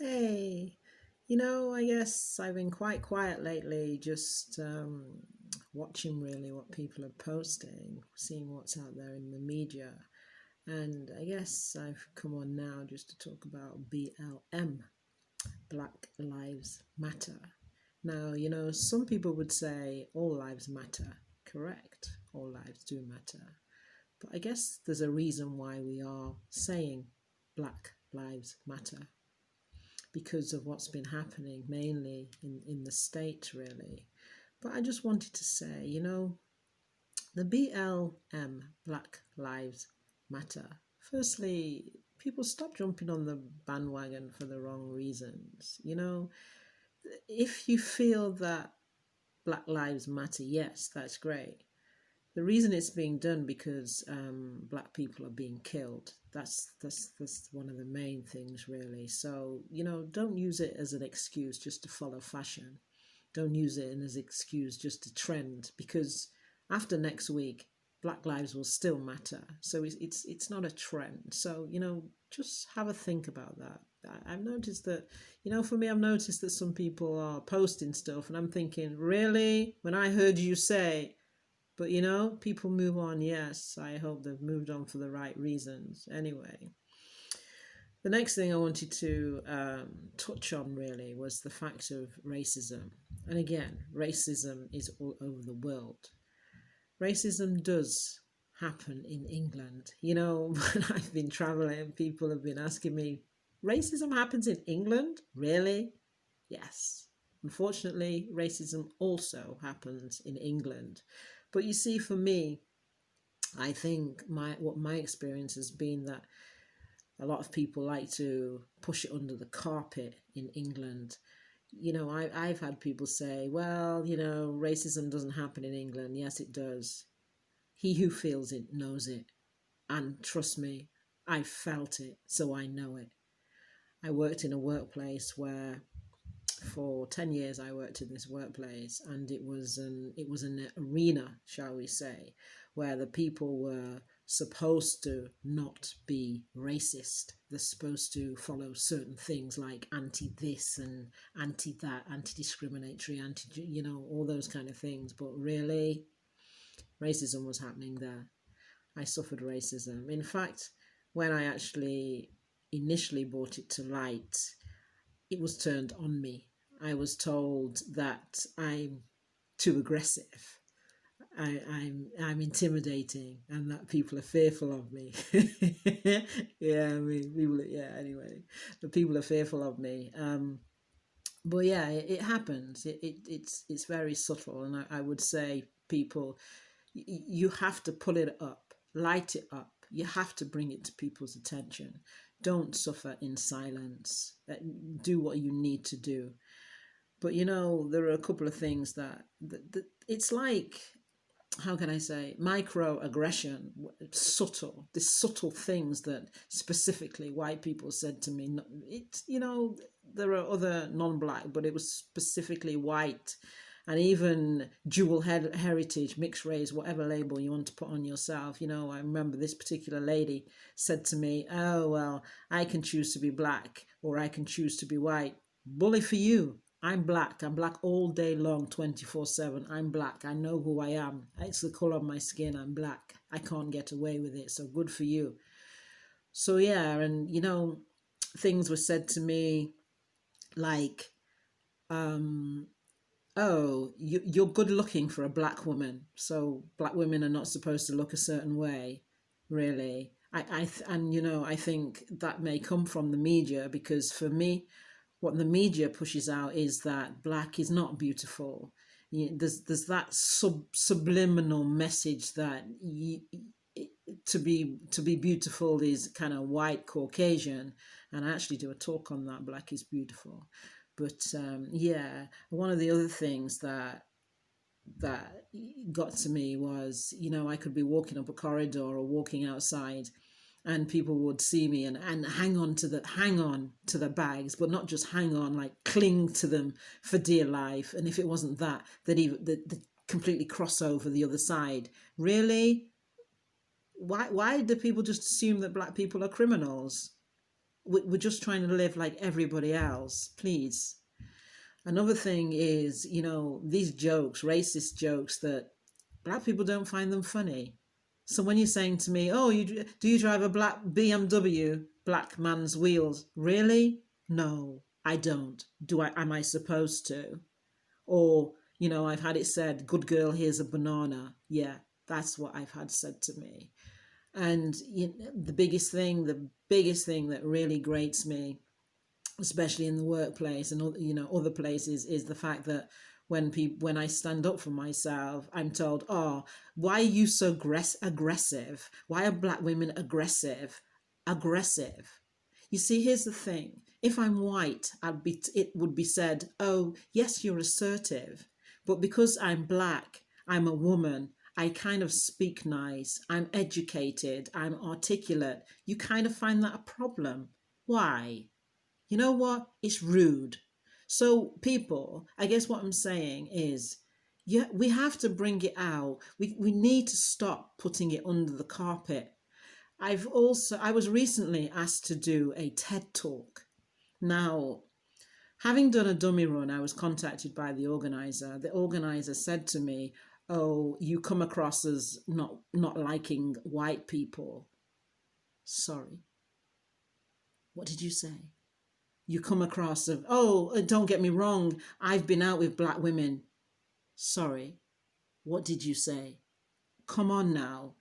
Hey, I guess I've been quite quiet lately, just watching really what people are posting, seeing what's out there in the media. And I guess I've come on now just to talk about BLM, Black Lives Matter. Now, some people would say all lives matter. Correct, all lives do matter. But I guess there's a reason why we are saying Black Lives Matter because of what's been happening mainly in the state, really. But I just wanted to say, the BLM, Black Lives Matter. Firstly, people stop jumping on the bandwagon for the wrong reasons. If you feel that Black Lives Matter, yes, that's great. The reason it's being done because black people are being killed. That's one of the main things, really. So don't use it as an excuse just to follow fashion. Don't use it as an excuse just to trend, because after next week, Black lives will still matter. So it's not a trend. So just have a think about that. I've noticed that, for me, I've noticed that some people are posting stuff, and I'm thinking, really? When I heard you say, but people move on. Yes, I hope they've moved on for the right reasons. Anyway, the next thing I wanted to touch on really was the fact of racism. And again, racism is all over the world. Racism does happen in England. When I've been traveling, people have been asking me, racism happens in England? Really? Yes. Unfortunately, racism also happens in England. But you see, for me, I think my experience has been that a lot of people like to push it under the carpet in England. I've had people say, well, racism doesn't happen in England. Yes, it does. He who feels it knows it. And trust me, I felt it, so I know it. I worked in a workplace where for 10 years I worked in this workplace, and it was an arena, shall we say, where the people were supposed to not be racist. They're supposed to follow certain things like anti this and anti that, anti discriminatory, anti, all those kind of things. But really, racism was happening there. I suffered racism. In fact, when I actually initially brought it to light, it was turned on me. I was told that I'm too aggressive. I'm intimidating, and that people are fearful of me. Yeah, I mean, people. Yeah, anyway, the people are fearful of me. But yeah, it happens. It's very subtle, and I would say people, you have to pull it up, light it up. You have to bring it to people's attention. Don't suffer in silence. Do what you need to do. But there are a couple of things that it's like, how can I say, microaggression, subtle, these subtle things that specifically white people said to me. There are other non-black, but it was specifically white, and even dual heritage, mixed race, whatever label you want to put on yourself. I remember this particular lady said to me, oh, well, I can choose to be black or I can choose to be white. Bully for you. I'm black. I'm black all day long, 24/7. I'm black. I know who I am. It's the color of my skin. I'm black. I can't get away with it. So good for you. So, yeah, and things were said to me like, um, oh, you're good looking for a black woman. So black women are not supposed to look a certain way, really. I think that may come from the media, because for me, what the media pushes out is that black is not beautiful. There's that subliminal message that to be beautiful is kind of white Caucasian, and I actually do a talk on that. Black is beautiful, but yeah, one of the other things that got to me was, I could be walking up a corridor or walking outside, and people would see me and hang on to the bags, but not just hang on, like cling to them for dear life. And if it wasn't that, they'd completely cross over the other side. Really? Why do people just assume that black people are criminals? We're just trying to live like everybody else, please. Another thing is, these jokes, racist jokes, that black people don't find them funny. So when you're saying to me, "Oh, do you drive a black BMW, black man's wheels?" Really? No, I don't. Do I? Am I supposed to? Or, I've had it said, "Good girl, here's a banana." Yeah, that's what I've had said to me. And the biggest thing that really grates me, especially in the workplace and other places, is the fact that when I stand up for myself, I'm told, "Oh, why are you so aggressive? Why are black women aggressive?" Aggressive. You see, here's the thing. If I'm white, it would be said, "Oh, yes, you're assertive." But because I'm black, I'm a woman, I kind of speak nice, I'm educated, I'm articulate. You kind of find that a problem. Why? You know what? It's rude. So, people, I guess what I'm saying is, yeah, we have to bring it out. We need to stop putting it under the carpet. I was recently asked to do a TED talk. Now, having done a dummy run, I was contacted by the organizer. The organizer said to me, "Oh, you come across as not liking white people." Sorry. What did you say? You come across of, "Oh, don't get me wrong, I've been out with black women." Sorry. What did you say? Come on now.